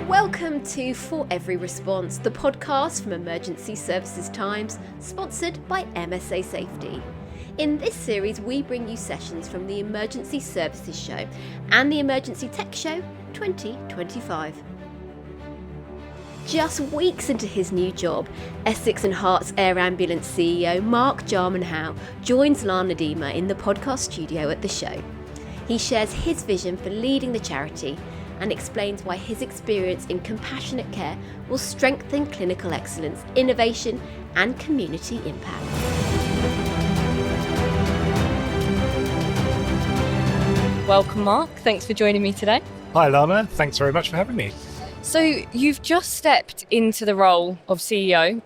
Welcome to For Every Response, the podcast from Emergency Services Times, sponsored by MSA Safety. In this series, we bring you sessions from the Emergency Services Show and the Emergency Tech Show 2025. Just weeks into his new job, Essex and Herts Air Ambulance CEO Mark Jarman-Howe joins Lanna Deamer in the podcast studio at the show. He shares his vision for leading the charity and explains why his experience in compassionate care will strengthen clinical excellence, innovation and community impact. Welcome, Mark. Thanks for joining me today. Hi, Lanna. Thanks very much for having me. So you've just stepped into the role of CEO.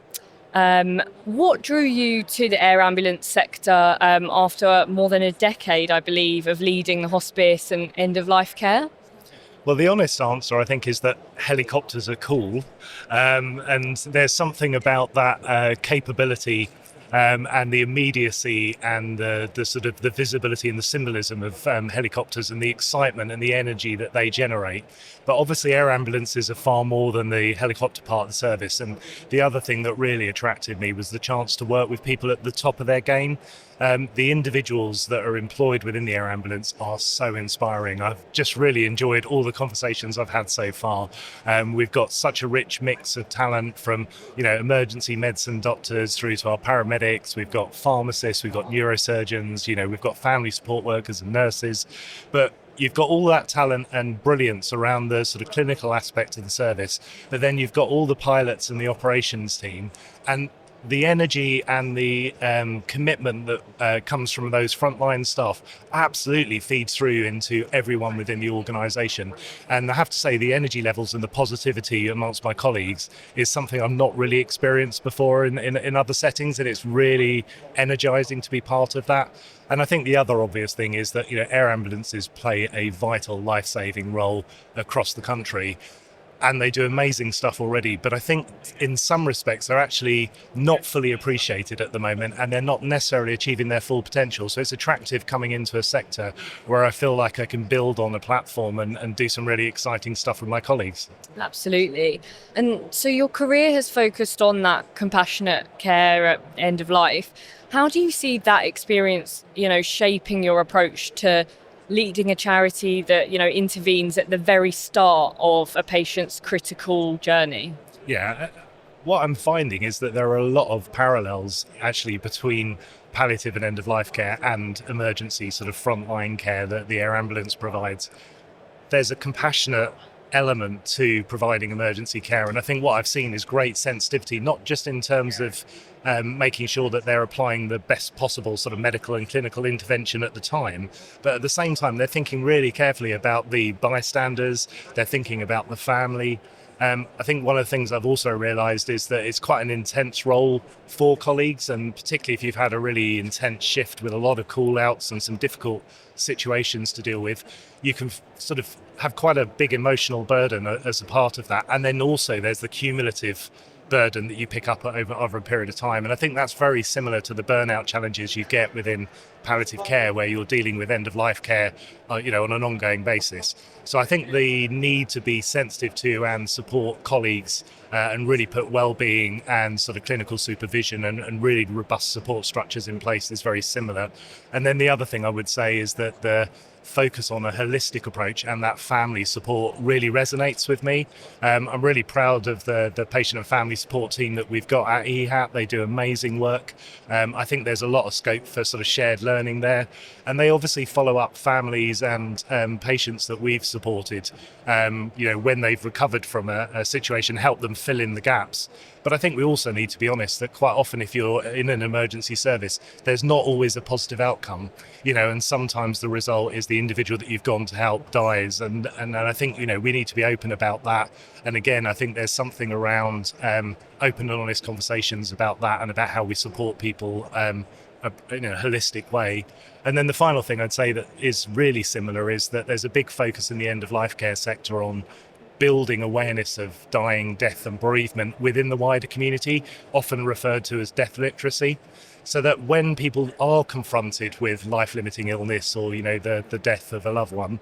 What drew you to the air ambulance sector after more than a decade, I believe, of leading the hospice and end-of-life care? Well, the honest answer, I think, is that helicopters are cool. And there's something about that capability and the immediacy and the sort of the visibility and the symbolism of helicopters and the excitement and the energy that they generate. But obviously air ambulances are far more than the helicopter part of the service. And the other thing that really attracted me was the chance to work with people at the top of their game. The individuals that are employed within the air ambulance are so inspiring. I've just really enjoyed all the conversations I've had so far. We've got such a rich mix of talent from, emergency medicine doctors through to our paramedics. We've got pharmacists, we've got neurosurgeons, we've got family support workers and nurses. But you've got all that talent and brilliance around the sort of clinical aspect of the service. But then you've got all the pilots and the operations team. And the energy and the commitment that comes from those frontline staff absolutely feeds through into everyone within the organisation. And I have to say, the energy levels and the positivity amongst my colleagues is something I've not really experienced before in other settings, and it's really energising to be part of that. And I think the other obvious thing is that air ambulances play a vital life-saving role across the country. And they do amazing stuff already. But I think in some respects, they're actually not fully appreciated at the moment, and they're not necessarily achieving their full potential. So it's attractive coming into a sector where I feel like I can build on a platform and do some really exciting stuff with my colleagues. Absolutely. And so your career has focused on that compassionate care at end of life. How do you see that experience, shaping your approach to leading a charity that, intervenes at the very start of a patient's critical journey? Yeah, what I'm finding is that there are a lot of parallels actually between palliative and end-of-life care and emergency sort of frontline care that the air ambulance provides. There's a compassionate element to providing emergency care, and I think what I've seen is great sensitivity, not just in terms of making sure that they're applying the best possible sort of medical and clinical intervention at the time, but at the same time they're thinking really carefully about the bystanders, they're thinking about the family. I think one of the things I've also realised is that it's quite an intense role for colleagues, and particularly if you've had a really intense shift with a lot of call-outs and some difficult situations to deal with, you can sort of have quite a big emotional burden as a part of that. And then also there's the cumulative burden that you pick up over a period of time. And I think that's very similar to the burnout challenges you get within palliative care, where you're dealing with end-of-life care, on an ongoing basis. So I think the need to be sensitive to and support colleagues and really put well-being and sort of clinical supervision and really robust support structures in place is very similar. And then the other thing I would say is that the focus on a holistic approach and that family support really resonates with me. I'm really proud of the patient and family support team that we've got at EHAT. They do amazing work. I think there's a lot of scope for sort of shared learning there. And they obviously follow up families and patients that we've supported, when they've recovered from a situation, help them fill in the gaps. But I think we also need to be honest that quite often if you're in an emergency service, there's not always a positive outcome, and sometimes the result is the individual that you've gone to help dies. And I think, we need to be open about that. And again, I think there's something around open and honest conversations about that and about how we support people in a holistic way. And then the final thing I'd say that is really similar is that there's a big focus in the end-of-life care sector on building awareness of dying, death and bereavement within the wider community, often referred to as death literacy, so that when people are confronted with life-limiting illness or, the death of a loved one,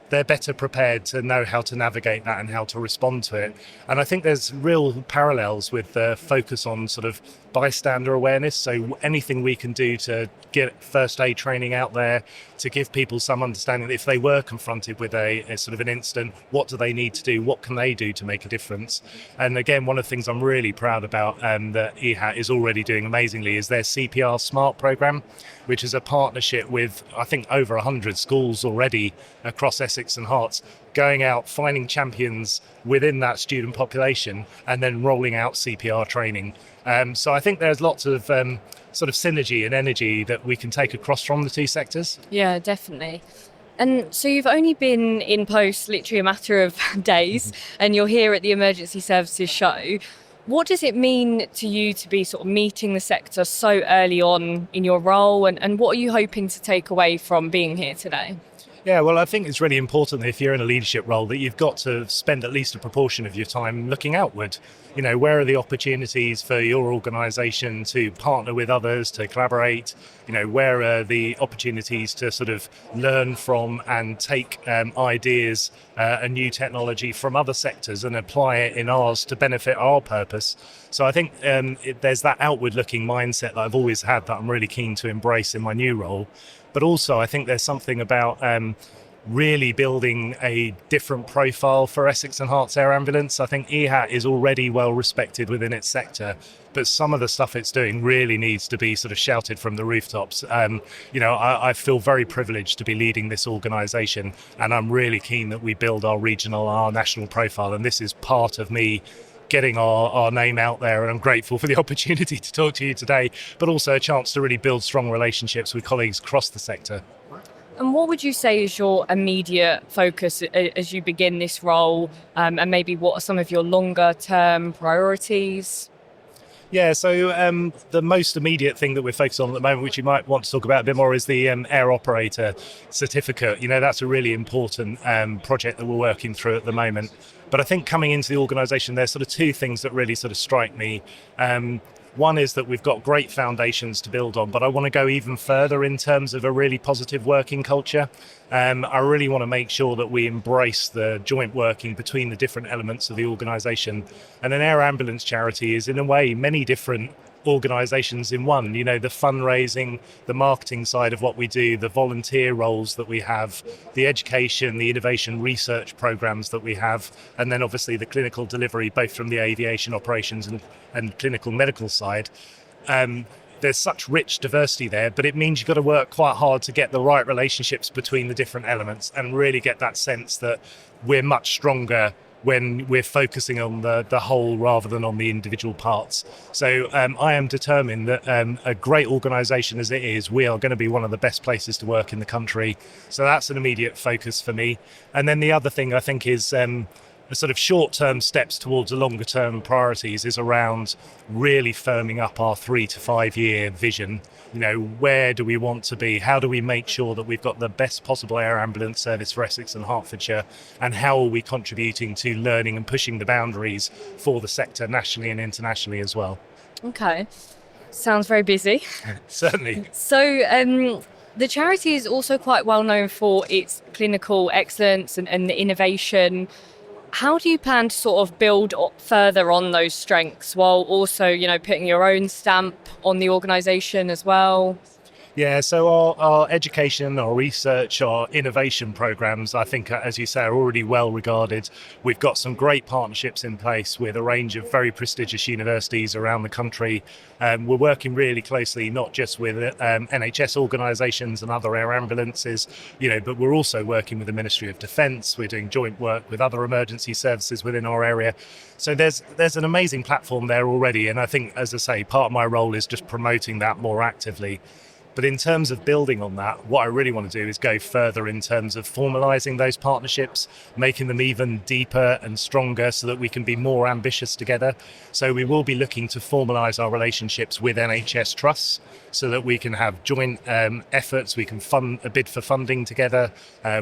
they're better prepared to know how to navigate that and how to respond to it. And I think there's real parallels with the focus on sort of bystander awareness. So anything we can do to get first aid training out there, to give people some understanding that if they were confronted with a sort of an incident, what do they need to do? What can they do to make a difference? And again, one of the things I'm really proud about that EHAT is already doing amazingly is their CPR Smart program, which is a partnership with, I think, over 100 schools already across Essex and Herts, going out, finding champions within that student population and then rolling out CPR training. So I think there's lots of sort of synergy and energy that we can take across from the two sectors. Yeah, definitely. And so you've only been in post literally a matter of days, and you're here at the Emergency Services Show. What does it mean to you to be sort of meeting the sector so early on in your role, and what are you hoping to take away from being here today? Yeah, well, I think it's really important that if you're in a leadership role that you've got to spend at least a proportion of your time looking outward. You know, where are the opportunities for your organisation to partner with others, to collaborate? You know, where are the opportunities to sort of learn from and take ideas and new technology from other sectors and apply it in ours to benefit our purpose? So I think there's that outward-looking mindset that I've always had that I'm really keen to embrace in my new role. But also, I think there's something about really building a different profile for Essex and Herts Air Ambulance. I think EHAT is already well respected within its sector, but some of the stuff it's doing really needs to be sort of shouted from the rooftops. You know, I feel very privileged to be leading this organisation, and I'm really keen that we build our regional, our national profile, and this is part of me getting our name out there, and I'm grateful for the opportunity to talk to you today, but also a chance to really build strong relationships with colleagues across the sector. And what would you say is your immediate focus as you begin this role, and maybe what are some of your longer term priorities? Yeah, so the most immediate thing that we're focused on at the moment, which you might want to talk about a bit more, is the air operator certificate. You know, that's a really important project that we're working through at the moment. But I think coming into the organisation, there's sort of two things that really sort of strike me. One is that we've got great foundations to build on, but I want to go even further in terms of a really positive working culture. I really want to make sure that we embrace the joint working between the different elements of the organisation. And an air ambulance charity is, in a way, many different organisations in one. You know, the fundraising, the marketing side of what we do, the volunteer roles that we have, the education, the innovation research programs that we have, and then obviously the clinical delivery, both from the aviation operations and clinical medical side. There's such rich diversity there, but it means you've got to work quite hard to get the right relationships between the different elements and really get that sense that we're much stronger when we're focusing on the whole rather than on the individual parts. So I am determined that a great organisation as it is, we are going to be one of the best places to work in the country. So that's an immediate focus for me. And then the other thing I think is the sort of short-term steps towards the longer-term priorities is around really firming up our 3 to 5 year vision. You know, where do we want to be? How do we make sure that we've got the best possible air ambulance service for Essex and Hertfordshire? And how are we contributing to learning and pushing the boundaries for the sector nationally and internationally as well? Okay, sounds very busy. Certainly. So the charity is also quite well known for its clinical excellence and the innovation. How do you plan to sort of build further on those strengths while also, you know, putting your own stamp on the organisation as well? Yeah, so our education, our research, our innovation programs, I think, as you say, are already well regarded. We've got some great partnerships in place with a range of very prestigious universities around the country. We're working really closely, not just with NHS organisations and other air ambulances, you know, but we're also working with the Ministry of Defence. We're doing joint work with other emergency services within our area. So there's an amazing platform there already. And I think, as I say, part of my role is just promoting that more actively. But in terms of building on that, what I really want to do is go further in terms of formalising those partnerships, making them even deeper and stronger so that we can be more ambitious together. So we will be looking to formalise our relationships with NHS trusts so that we can have joint efforts, we can fund a bid for funding together,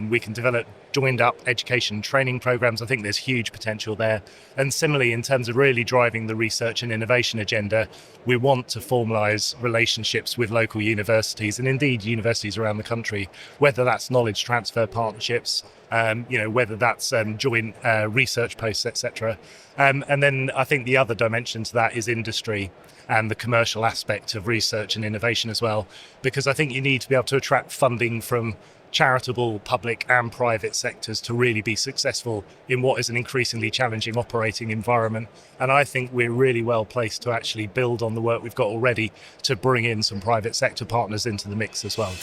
we can develop joined up education and training programs. I think there's huge potential there. And similarly, in terms of really driving the research and innovation agenda, we want to formalise relationships with local universities and indeed universities around the country, whether that's knowledge transfer partnerships, whether that's joint research posts, etc. And then I think the other dimension to that is industry and the commercial aspect of research and innovation as well, because I think you need to be able to attract funding from charitable, public and private sectors to really be successful in what is an increasingly challenging operating environment. And I think we're really well placed to actually build on the work we've got already to bring in some private sector partners into the mix as well.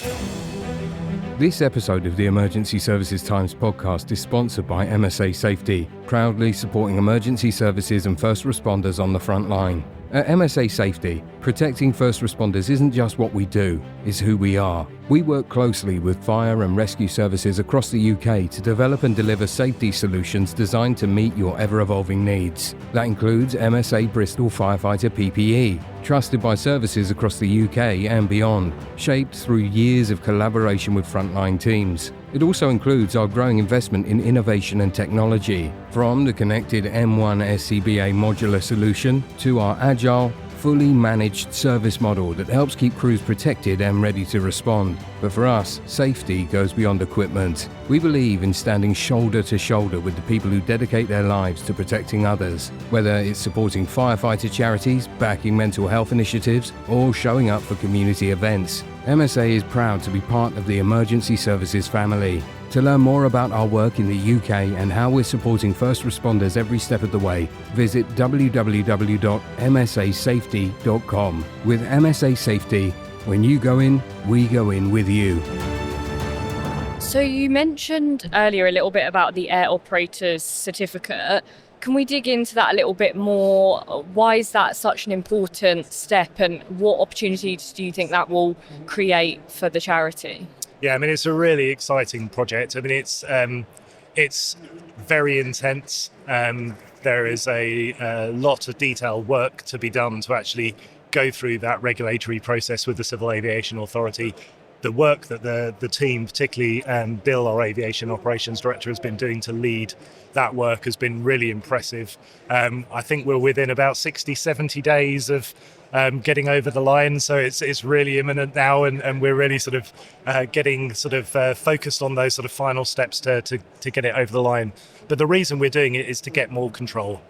This episode of the Emergency Services Times podcast is sponsored by MSA Safety, proudly supporting emergency services and first responders on the front line. At MSA Safety, protecting first responders isn't just what we do, it's who we are. We work closely with fire and rescue services across the UK to develop and deliver safety solutions designed to meet your ever-evolving needs. That includes MSA Bristol Firefighter PPE, trusted by services across the UK and beyond, shaped through years of collaboration with frontline teams. It also includes our growing investment in innovation and technology, from the connected M1 SCBA modular solution to our agile, fully managed service model that helps keep crews protected and ready to respond. But for us, safety goes beyond equipment. We believe in standing shoulder to shoulder with the people who dedicate their lives to protecting others, whether it's supporting firefighter charities, backing mental health initiatives, or showing up for community events. MSA is proud to be part of the emergency services family. To learn more about our work in the UK and how we're supporting first responders every step of the way, visit www.msasafety.com. With MSA Safety, when you go in, we go in with you. So you mentioned earlier a little bit about the air operator's certificate. Can we dig into that a little bit more? Why is that such an important step, and what opportunities do you think that will create for the charity? Yeah, I mean, it's a really exciting project. I mean, it's very intense. There is a lot of detailed work to be done to actually go through that regulatory process with the Civil Aviation Authority. The work that the team, particularly Bill, our Aviation Operations Director, has been doing to lead that work has been really impressive. I think we're within about 60, 70 days of getting over the line, so it's really imminent now, and we're really sort of getting sort of focused on those sort of final steps to get it over the line. But the reason we're doing it is to get more control.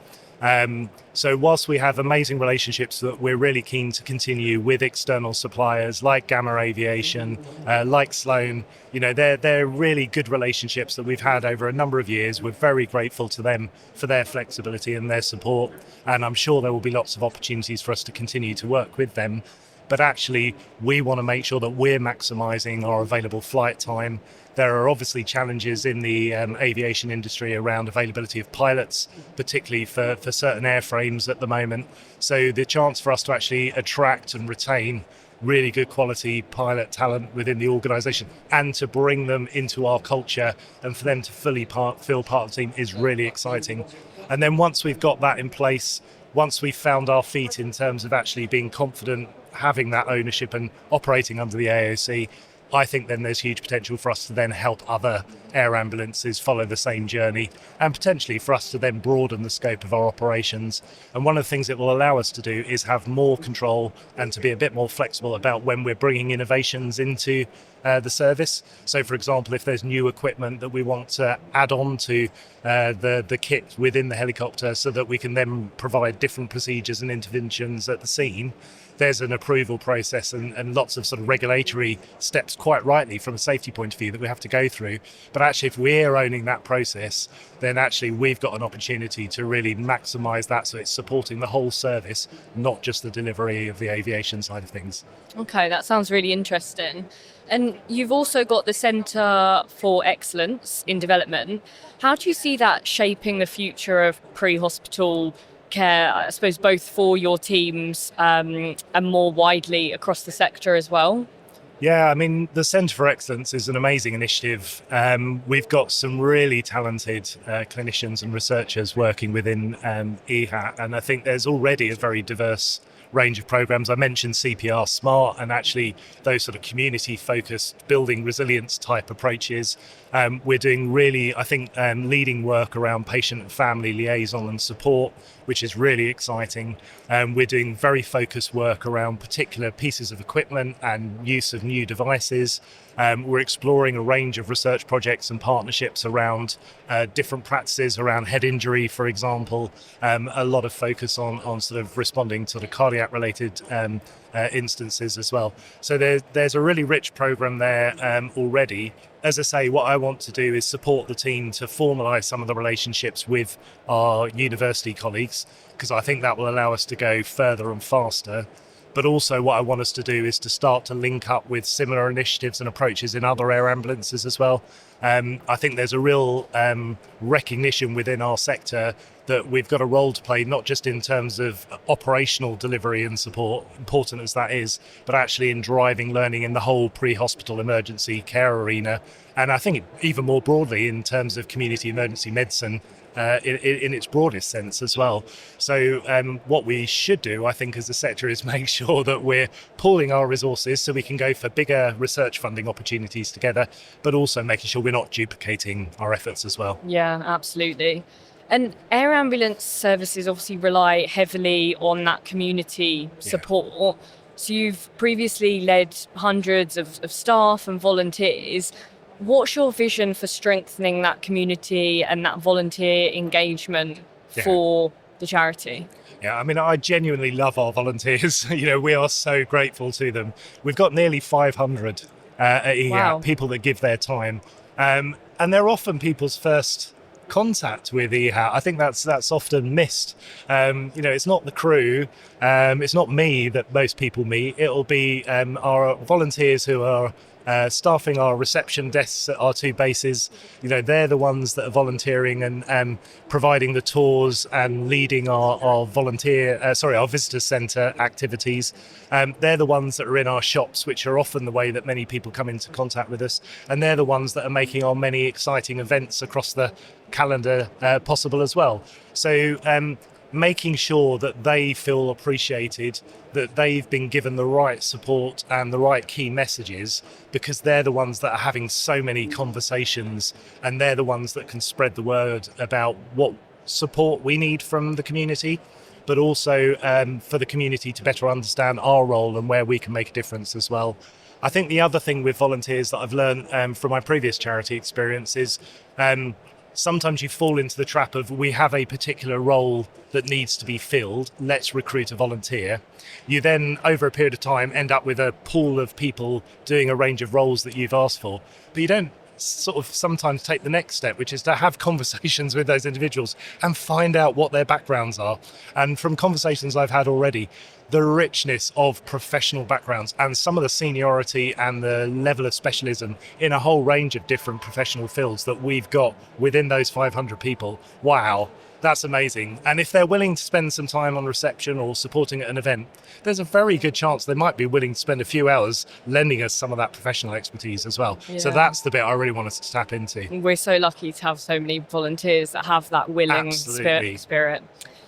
So whilst we have amazing relationships that we're really keen to continue with external suppliers like Gamma Aviation, like Sloan, they're really good relationships that we've had over a number of years. We're very grateful to them for their flexibility and their support, and I'm sure there will be lots of opportunities for us to continue to work with them. But actually, we want to make sure that we're maximising our available flight time. There are obviously challenges in the aviation industry around availability of pilots, particularly for certain airframes at the moment. So the chance for us to actually attract and retain really good quality pilot talent within the organisation and to bring them into our culture and for them to fully feel part of the team is really exciting. And then once we've got that in place, once we've found our feet in terms of actually being confident, having that ownership and operating under the AOC, I think then there's huge potential for us to then help other air ambulances follow the same journey, and potentially for us to then broaden the scope of our operations. And one of the things it will allow us to do is have more control and to be a bit more flexible about when we're bringing innovations into the service. So for example, if there's new equipment that we want to add on to the kit within the helicopter so that we can then provide different procedures and interventions at the scene, there's an approval process and lots of sort of regulatory steps, quite rightly from a safety point of view, that we have to go through. But actually, if we're owning that process, then actually we've got an opportunity to really maximise that, so it's supporting the whole service, not just the delivery of the aviation side of things. Okay, that sounds really interesting. And you've also got the Centre for Excellence in Development. How do you see that shaping the future of pre-hospital care, I suppose, both for your teams and more widely across the sector as well? Yeah, I mean, the Centre for Excellence is an amazing initiative. We've got some really talented clinicians and researchers working within EHAT, and I think there's already a very diverse range of programs. I mentioned CPR Smart, and actually those sort of community-focused building resilience type approaches. We're doing really, I think, leading work around patient and family liaison and support, which is really exciting. We're doing very focused work around particular pieces of equipment and use of new devices. We're exploring a range of research projects and partnerships around different practices around head injury, for example. A lot of focus on sort of responding to the cardiac related instances as well. So there's a really rich program there already. As I say, what I want to do is support the team to formalise some of the relationships with our university colleagues, because I think that will allow us to go further and faster. But also what I want us to do is to start to link up with similar initiatives and approaches in other air ambulances as well. I think there's a real recognition within our sector that we've got a role to play, not just in terms of operational delivery and support, important as that is, but actually in driving learning in the whole pre-hospital emergency care arena. And I think even more broadly in terms of community emergency medicine, in its broadest sense as well. So what we should do, I think, as a sector is make sure that we're pooling our resources so we can go for bigger research funding opportunities together, but also making sure we're not duplicating our efforts as well. Yeah, absolutely. And air ambulance services obviously rely heavily on that community support. So you've previously led hundreds of staff and volunteers. What's your vision for strengthening that community and that volunteer engagement for the charity? Yeah, I mean, I genuinely love our volunteers. We are so grateful to them. We've got nearly 500 people that give their time. And they're often people's first contact with EHAT. I think that's often missed. It's not the crew, it's not me that most people meet. It'll be our volunteers who are staffing our reception desks at our two bases. They're the ones that are volunteering and providing the tours and leading our visitor centre activities. They're the ones that are in our shops, which are often the way that many people come into contact with us. And they're the ones that are making our many exciting events across the calendar possible as well. So making sure that they feel appreciated, that they've been given the right support and the right key messages, because they're the ones that are having so many conversations, and they're the ones that can spread the word about what support we need from the community, but also for the community to better understand our role and where we can make a difference as well. I think the other thing with volunteers that I've learned from my previous charity experience is sometimes you fall into the trap of, we have a particular role that needs to be filled, let's recruit a volunteer. You then, over a period of time, end up with a pool of people doing a range of roles that you've asked for. But you don't sort of sometimes take the next step, which is to have conversations with those individuals and find out what their backgrounds are. And from conversations I've had already, the richness of professional backgrounds and some of the seniority and the level of specialism in a whole range of different professional fields that we've got within those 500 people. Wow, that's amazing. And if they're willing to spend some time on reception or supporting at an event, there's a very good chance they might be willing to spend a few hours lending us some of that professional expertise as well. Yeah. So that's the bit I really want us to tap into. We're so lucky to have so many volunteers that have that willing spirit.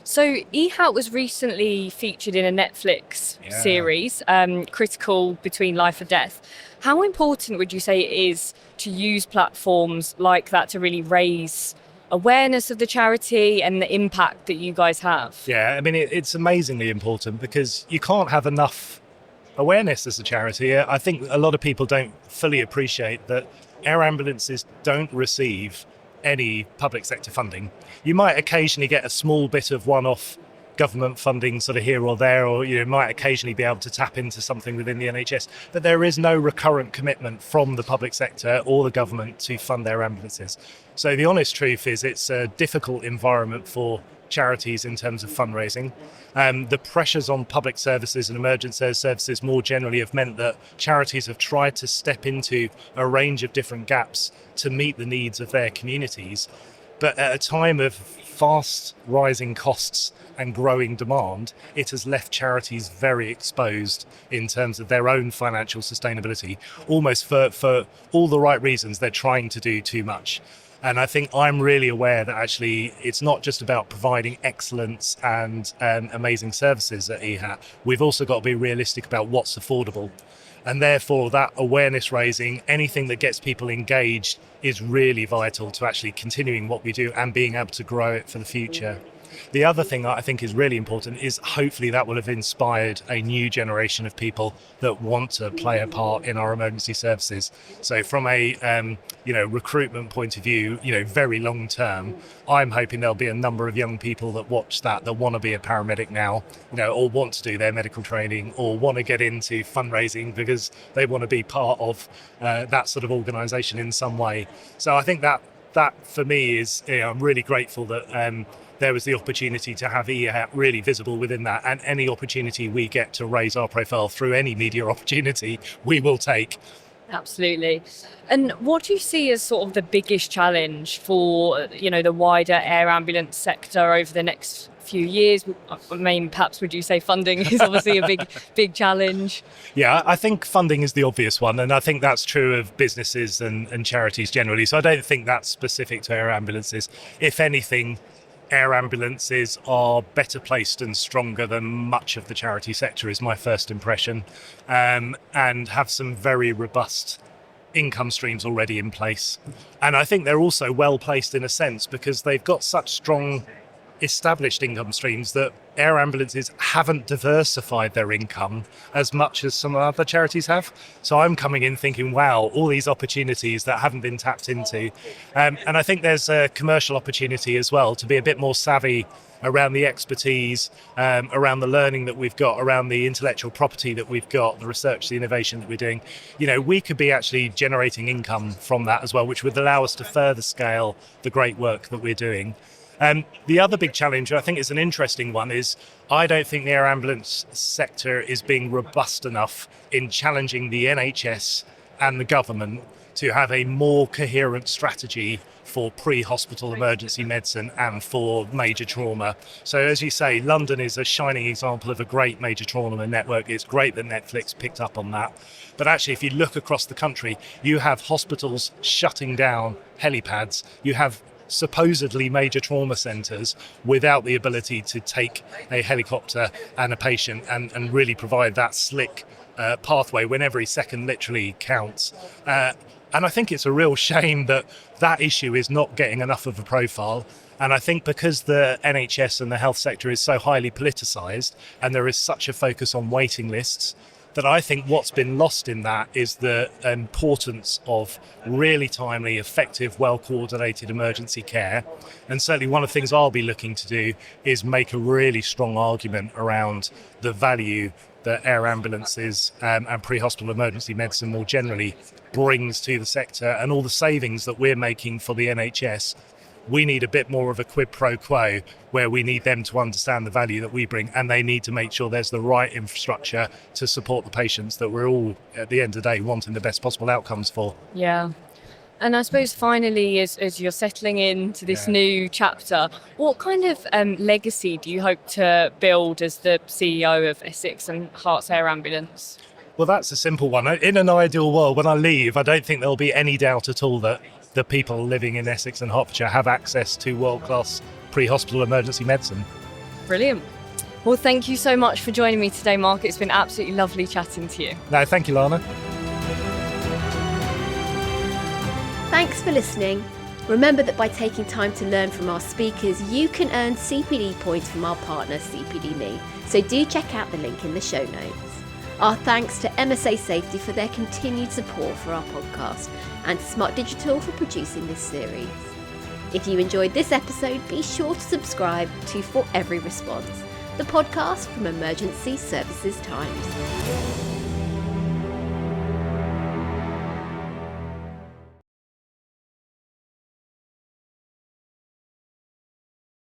So EHAT was recently featured in a Netflix series, Critical Between Life and Death. How important would you say it is to use platforms like that to really raise awareness of the charity and the impact that you guys have? Yeah, I mean, it's amazingly important, because you can't have enough awareness as a charity. I think a lot of people don't fully appreciate that air ambulances don't receive any public sector funding. You might occasionally get a small bit of one-off government funding sort of here or there, or you might occasionally be able to tap into something within the NHS, but there is no recurrent commitment from the public sector or the government to fund their ambulances. So the honest truth is it's a difficult environment for charities in terms of fundraising. The pressures on public services and emergency services more generally have meant that charities have tried to step into a range of different gaps to meet the needs of their communities. But at a time of fast rising costs and growing demand, it has left charities very exposed in terms of their own financial sustainability, almost for all the right reasons. They're trying to do too much. And I think I'm really aware that actually it's not just about providing excellence and amazing services at EHAT. We've also got to be realistic about what's affordable. And therefore that awareness raising, anything that gets people engaged is really vital to actually continuing what we do and being able to grow it for the future. The other thing that I think is really important is hopefully that will have inspired a new generation of people that want to play a part in our emergency services. So from a recruitment point of view, very long term, I'm hoping there'll be a number of young people that watch that want to be a paramedic now, or want to do their medical training or want to get into fundraising because they want to be part of that sort of organisation in some way. So I think that for me is, I'm really grateful that there was the opportunity to have EHAT really visible within that, and any opportunity we get to raise our profile through any media opportunity, we will take. Absolutely. And what do you see as sort of the biggest challenge for, the wider air ambulance sector over the next few years? I mean, perhaps would you say funding is obviously a big challenge? Yeah, I think funding is the obvious one, and I think that's true of businesses and charities generally. So I don't think that's specific to air ambulances. If anything, air ambulances are better placed and stronger than much of the charity sector is my first impression, and have some very robust income streams already in place. And I think they're also well placed in a sense because they've got such strong established income streams that air ambulances haven't diversified their income as much as some other charities have. So I'm coming in thinking, wow, all these opportunities that haven't been tapped into. And I think there's a commercial opportunity as well to be a bit more savvy around the expertise, around the learning that we've got, around the intellectual property that we've got, the research, the innovation that we're doing. We could be actually generating income from that as well, which would allow us to further scale the great work that we're doing. The other big challenge, I think is an interesting one, is I don't think the air ambulance sector is being robust enough in challenging the NHS and the government to have a more coherent strategy for pre-hospital emergency medicine and for major trauma. So as you say, London is a shining example of a great major trauma network. It's great that Netflix picked up on that. But actually, if you look across the country, you have hospitals shutting down helipads. You have supposedly major trauma centres without the ability to take a helicopter and a patient and really provide that slick pathway when every second literally counts. And I think it's a real shame that issue is not getting enough of a profile. And I think because the NHS and the health sector is so highly politicised and there is such a focus on waiting lists, that I think what's been lost in that is the importance of really timely, effective, well-coordinated emergency care. And certainly one of the things I'll be looking to do is make a really strong argument around the value that air ambulances and pre-hospital emergency medicine more generally brings to the sector, and all the savings that we're making for the NHS. We need a bit more of a quid pro quo where we need them to understand the value that we bring, and they need to make sure there's the right infrastructure to support the patients that we're all, at the end of the day, wanting the best possible outcomes for. Yeah. And I suppose finally, as you're settling into this new chapter, what kind of legacy do you hope to build as the CEO of Essex and Herts Air Ambulance? Well, that's a simple one. In an ideal world, when I leave, I don't think there'll be any doubt at all that the people living in Essex and Hertfordshire have access to world-class pre-hospital emergency medicine. Brilliant. Well, thank you so much for joining me today, Mark. It's been absolutely lovely chatting to you. No, thank you, Lanna. Thanks for listening. Remember that by taking time to learn from our speakers, you can earn CPD points from our partner CPD.me. So do check out the link in the show notes. Our thanks to MSA Safety for their continued support for our podcast, and Smart Digital for producing this series. If you enjoyed this episode, be sure to subscribe to For Every Response, the podcast from Emergency Services Times.